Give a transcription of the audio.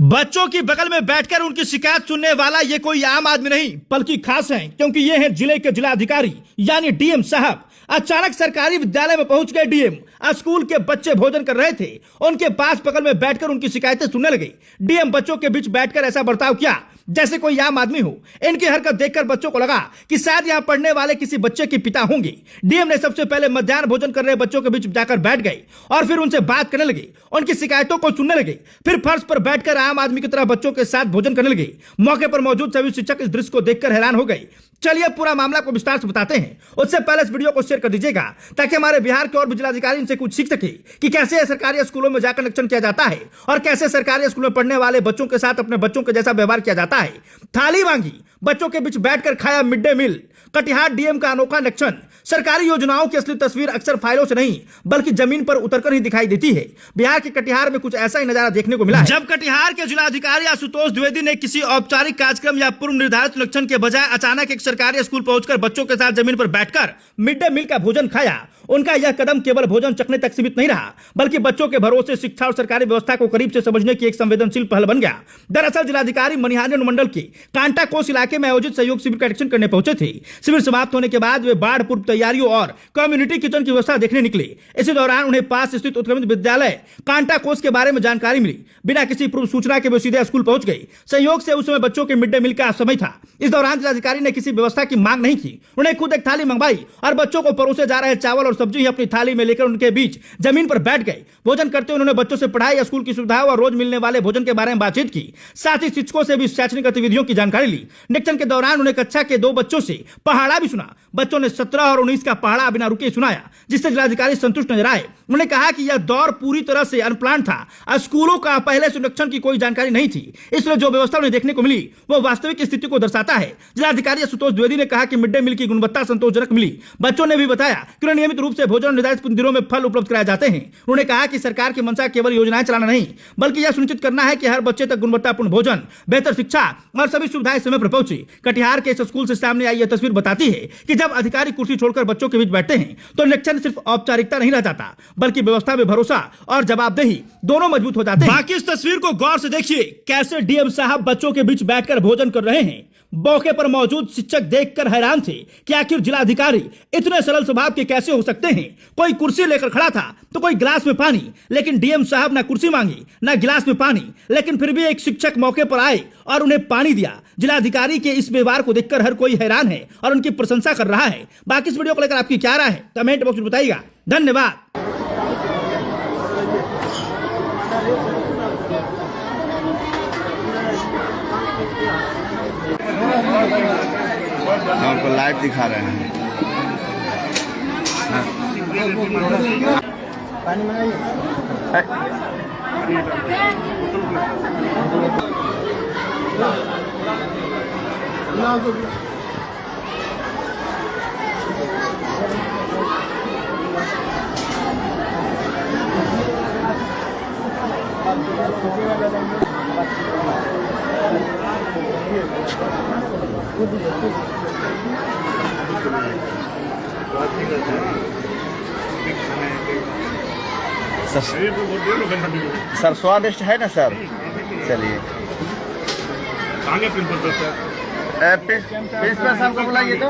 बच्चों की बगल में बैठकर उनकी शिकायत सुनने वाला ये कोई आम आदमी नहीं बल्कि खास हैं, क्योंकि ये हैं जिले के जिलाधिकारी यानी डीएम साहब। अचानक सरकारी विद्यालय में पहुंच गए डीएम। स्कूल के बच्चे भोजन कर रहे थे, उनके पास बगल में बैठकर उनकी शिकायतें सुनने लगे। डीएम बच्चों के बीच बैठकर ऐसा बर्ताव किया जैसे कोई आम आदमी हो। इनकी हरकत देखकर बच्चों को लगा कि शायद यहाँ पढ़ने वाले किसी बच्चे के पिता होंगे। डीएम ने सबसे पहले मध्याह्न भोजन कर रहे बच्चों के बीच जाकर बैठ गए और फिर उनसे बात करने लगे, उनकी शिकायतों को सुनने लगे। फिर फर्श पर बैठकर आम आदमी की तरह बच्चों के साथ भोजन करने लगे। मौके पर मौजूद सभी शिक्षक इस दृश्य को देखकर हैरान हो गए। चलिए पूरा मामला को विस्तार से बताते हैं। उससे पहले इस वीडियो को शेयर कर दीजिएगा ताकि हमारे बिहार के और भी जिलाधिकारी इनसे कुछ सीख सके कि कैसे सरकारी स्कूलों में जाकर निरीक्षण किया जाता है और कैसे सरकारी स्कूलों में पढ़ने वाले बच्चों के साथ अपने बच्चों के जैसा व्यवहार किया जाता है। थाली मांगी, बच्चों के बीच बैठकर खाया mid day meal. Katihar DM का अनोखा निरीक्षण। सरकारी योजनाओं की असली तस्वीर अक्सर फाइलों से नहीं बल्कि जमीन पर उतरकर ही दिखाई देती है। बिहार के कटिहार में कुछ ऐसा ही नजारा देखने को मिला है। जब कटिहार के जिलाधिकारी आशुतोष द्विवेदी ने किसी औपचारिक कार्यक्रम या पूर्व निर्धारित निरीक्षण के बजाय अचानक एक सरकारी स्कूल पहुंचकर बच्चों के साथ जमीन पर बैठकर मिड डे मील का भोजन खाया, उनका यह कदम केवल भोजन चखने तक सीमित नहीं रहा बल्कि बच्चों के भरोसे शिक्षा और सरकारी व्यवस्था को करीब से समझने की एक संवेदनशील पहल बन गया। दरअसल जिलाधिकारी मनिहारी अनुमंडल के कांटा कोस इलाके में आयोजित सहयोग शिविर का निरीक्षण करने पहुंचे थे। शिविर समाप्त होने के बाद वे बाढ़ पूर्व तैयारियों और कम्युनिटी किचन की व्यवस्था देखने निकले। इसी दौरान उन्हें पास स्थित उत्क्रमित विद्यालय कांटा कोस के बारे में जानकारी मिली। बिना किसी पूर्व सूचना के वे सीधे स्कूल पहुंच गए। सहयोग से उस समय बच्चों के मिड डे मील का समय था। इस दौरान जिलाधिकारी ने किसी व्यवस्था की मांग नहीं की, उन्हें खुद एक थाली मंगवाई और बच्चों को परोसे जा रहे चावल और सब्जी ही अपनी थाली में लेकर उनके बीच जमीन पर बैठ गए। भोजन करते हुए उन्होंने बच्चों से पढ़ाई, स्कूल की सुविधाओं और रोज मिलने वाले भोजन के बारे में बातचीत की। साथ ही शिक्षकों से भी शैक्षणिक गतिविधियों की जानकारी ली। निरीक्षण के दौरान उन्हें कक्षा के 2 बच्चों से पहाड़ा भी सुना। बच्चों ने 17 और 19 का पहाड़ा बिना रुके सुनाया, जिससे जिलाधिकारी संतुष्ट नजर आए। उन्होंने कहा कि यह दौर पूरी तरह से अनप्लान था। स्कूलों का पहले से निरीक्षण की कोई जानकारी नहीं थी, इसलिए जो व्यवस्था उन्हें देखने को मिली वो वास्तविक स्थिति को दर्शाता है। जिलाधिकारी आशुतोष द्विवेदी ने कहा कि मिड डे मील की गुणवत्ता संतोषजनक मिली। बच्चों ने भी बताया कि उन्हें नियमित रूप से भोजन निर्धारित दिनों में फल उपलब्ध कराए जाते हैं। उन्होंने कहा कि सरकार की मंशा केवल योजनाएं चलाना नहीं बल्कि यह सुनिश्चित करना है कि हर बच्चे तक गुणवत्तापूर्ण भोजन, बेहतर शिक्षा और सभी सुविधाएं समय पर पहुंचे। कटिहार के इस स्कूल से सामने आई यह तस्वीर बताती है कि जब अधिकारी कुर्सी छोड़कर बच्चों के बीच बैठते हैं तो निरीक्षण सिर्फ औपचारिकता नहीं रह जाता बल्कि व्यवस्था में भरोसा और जवाबदेही दोनों मजबूत हो जाते हैं। बाकी इस तस्वीर को गौर से देखिए, कैसे डीएम साहब बच्चों के बीच बैठकर भोजन कर रहे हैं। मौके पर मौजूद शिक्षक देखकर हैरान थे कि आखिर जिलाधिकारी इतने सरल स्वभाव के कैसे हो सकते हैं। कोई कुर्सी लेकर खड़ा था तो कोई गिलास में पानी, लेकिन डीएम साहब ना कुर्सी मांगी ना गिलास में पानी, लेकिन फिर भी एक शिक्षक मौके पर आए और उन्हें पानी दिया। जिलाधिकारी के इस व्यवहार को देखकर हर कोई हैरान है और उनकी प्रशंसा कर रहा है। बाकी इस वीडियो को लेकर आपकी क्या राय है कमेंट बॉक्स में बताइएगा। धन्यवाद। आपको लाइव दिखा रहे हैं। पानी सर स्वादिष्ट है ना सर? चलिए प्रिंसिपल साहब को बुलाइए तो।